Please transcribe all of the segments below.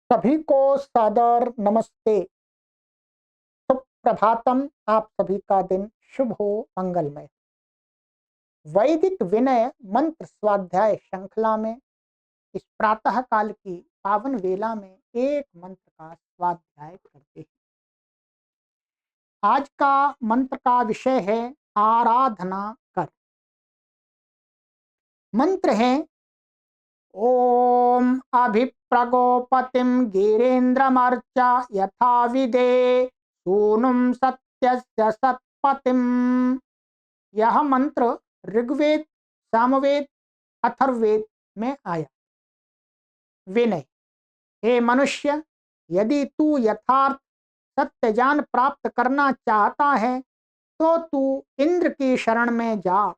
सभी को सादर नमस्ते। सुप्रभातम। आप सभी का दिन शुभ हो, मंगलमय। वैदिक विनय मंत्र स्वाध्याय श्रृंखला में इस प्रातः काल की पावन वेला में एक मंत्र का स्वाध्याय करते हैं। आज का मंत्र का विषय है आराधना कर। मंत्र है ओम अभिप्रगोपतिम गिरेन्द्रमर्चा यथा विदे सूनुम सत्यस्य सत्पतिम। यह मंत्र ऋग्वेद, सामवेद, अथर्ववेद में आया। विनय, हे मनुष्य, यदि तू यथार्थ सत्य ज्ञान प्राप्त करना चाहता है तो तू इंद्र की शरण में जा।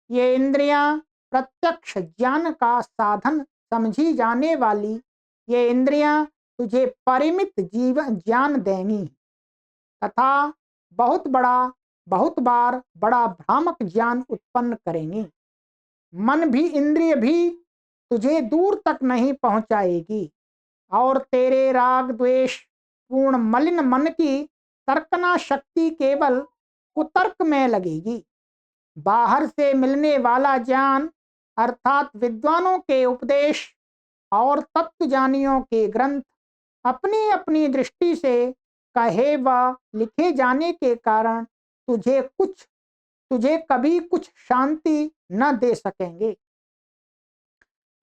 ये इंद्रियां प्रत्यक्ष ज्ञान का साधन समझी जाने वाली ये इंद्रियां तुझे परिमित जीवन ज्ञान देंगी तथा बहुत बार बड़ा भ्रामक ज्ञान उत्पन्न करेंगी। मन भी इंद्रिय भी तुझे दूर तक नहीं पहुंचाएगी और तेरे राग द्वेष पूर्ण मलिन मन की तर्कना शक्ति केवल कुतर्क में लगेगी। बाहर से मिलने वाला ज्ञान अर्थात विद्वानों के उपदेश और तत्वज्ञानियों के ग्रंथ अपनी अपनी दृष्टि से कहे व लिखे जाने के कारण तुझे कभी कुछ शांति न दे सकेंगे।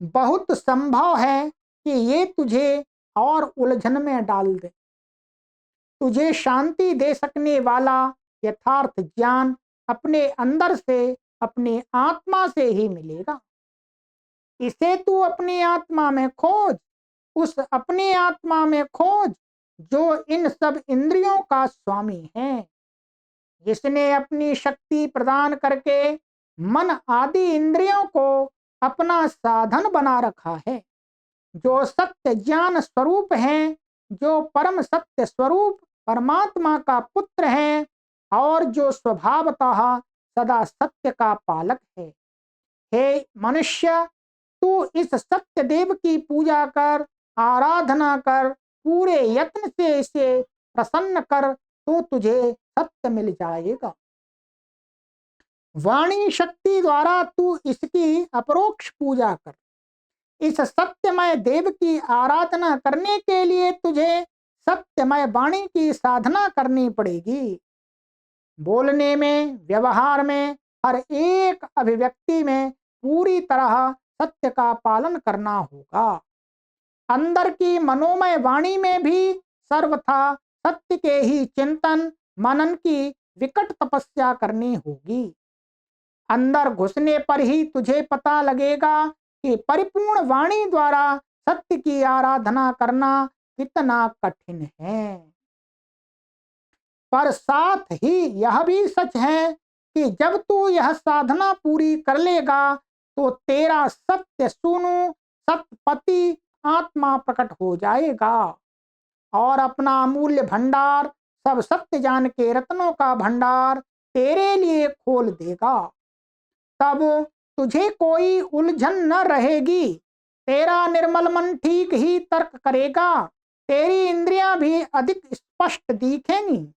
बहुत संभव है कि ये तुझे और उलझन में डाल दे। तुझे शांति दे सकने वाला यथार्थ ज्ञान अपने अंदर से, अपनी आत्मा से ही मिलेगा। इसे तू अपनी आत्मा में खोज, उस अपनी आत्मा में खोज जो इन सब इंद्रियों का स्वामी है, जिसने अपनी शक्ति प्रदान करके मन आदि इंद्रियों को अपना साधन बना रखा है, जो सत्य ज्ञान स्वरूप है, जो परम सत्य स्वरूप परमात्मा का पुत्र है और जो स्वभावतः सदा सत्य का पालक है। हे मनुष्य, तू इस सत्य देव की पूजा कर, आराधना कर, पूरे यत्न से इसे प्रसन्न कर तो तुझे सत्य मिल जाएगा। वाणी शक्ति द्वारा तू इसकी अपरोक्ष पूजा कर। इस सत्यमय देव की आराधना करने के लिए तुझे सत्यमय वाणी की साधना करनी पड़ेगी। बोलने में, व्यवहार में, हर एक अभिव्यक्ति में पूरी तरह सत्य का पालन करना होगा। अंदर की मनोमय वाणी में भी सर्वथा सत्य के ही चिंतन मनन की विकट तपस्या करनी होगी। अंदर घुसने पर ही तुझे पता लगेगा कि परिपूर्ण वाणी द्वारा सत्य की आराधना करना कितना कठिन है। पर साथ ही यह भी सच है कि जब तू यह साधना पूरी कर लेगा तो तेरा सत्य सूनु सतपति आत्मा प्रकट हो जाएगा और अपना अमूल्य भंडार, सब सत्य जान के रत्नों का भंडार तेरे लिए खोल देगा। तब तुझे कोई उलझन न रहेगी। तेरा निर्मल मन ठीक ही तर्क करेगा। तेरी इंद्रियां भी अधिक स्पष्ट दिखेंगी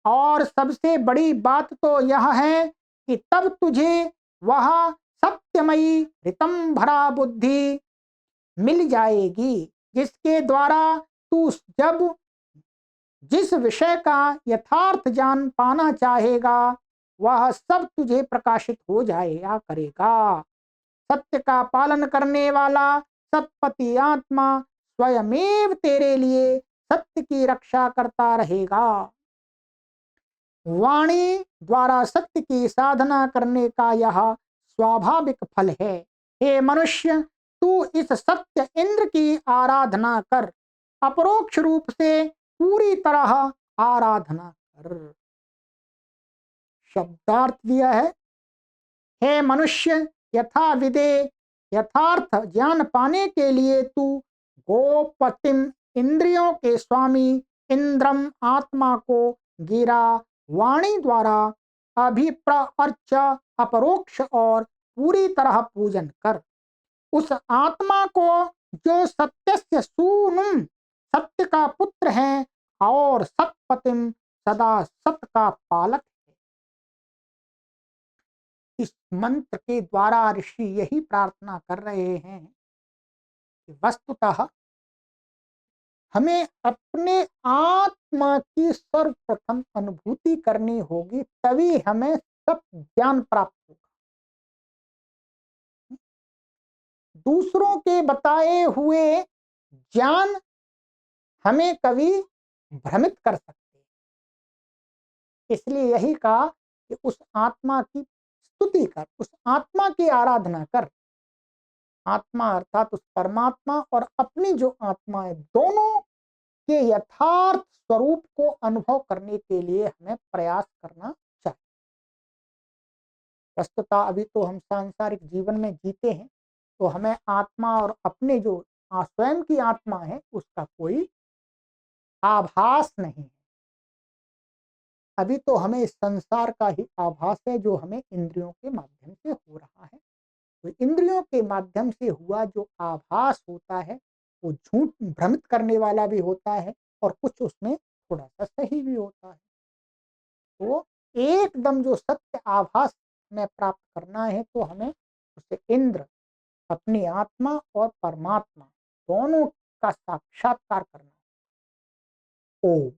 और सबसे बड़ी बात तो यह है कि तब तुझे वह सत्यमयी रितम भरा बुद्धि मिल जाएगी जिसके द्वारा तू जब जिस विषय का यथार्थ ज्ञान पाना चाहेगा वह सब तुझे प्रकाशित हो जाएगा करेगा। सत्य का पालन करने वाला सत्पति आत्मा स्वयमेव तेरे लिए सत्य की रक्षा करता रहेगा। वाणी द्वारा सत्य की साधना करने का यह स्वाभाविक फल है। हे मनुष्य, तू इस सत्य इंद्र की आराधना कर, अपरोक्ष रूप से पूरी तरह आराधना कर। शब्दार्थ दिया है, हे मनुष्य, यथा विदे यथार्थ ज्ञान पाने के लिए तू गोपतिम इंद्रियों के स्वामी इंद्रम आत्मा को गिरा वाणी द्वारा अभिप्रअर्च अपरोक्ष और पूरी तरह पूजन कर। उस आत्मा को जो सत्यस्य सूनुम, सत्य का पुत्र है, और सतपतिम, सदा सत का पालक है। इस मंत्र के द्वारा ऋषि यही प्रार्थना कर रहे हैं कि वस्तुतः हमें अपने आत्मा की सर्वप्रथम अनुभूति करनी होगी, तभी हमें सब ज्ञान प्राप्त होगा। दूसरों के बताए हुए ज्ञान हमें कभी भ्रमित कर सकते हैं। इसलिए यही कहा कि उस आत्मा की स्तुति कर, उस आत्मा की आराधना कर। आत्मा अर्थात उस परमात्मा और अपनी जो आत्मा है, दोनों के यथार्थ स्वरूप को अनुभव करने के लिए हमें प्रयास करना चाहिए। वस्तुतः अभी तो हम सांसारिक जीवन में जीते हैं, तो हमें आत्मा और अपने जो स्वयं की आत्मा है उसका कोई आभास नहीं है। अभी तो हमें इस संसार का ही आभास है, जो हमें इंद्रियों के माध्यम से हो रहा है। तो इंद्रियों के माध्यम से हुआ जो आभास होता है वो झूठ भ्रमित करने वाला भी होता है, और कुछ उसमें थोड़ा सा सही भी होता है। तो एकदम जो सत्य आभास में प्राप्त करना है, तो हमें उसे इंद्र, अपनी आत्मा और परमात्मा दोनों का साक्षात्कार करना है। ओम।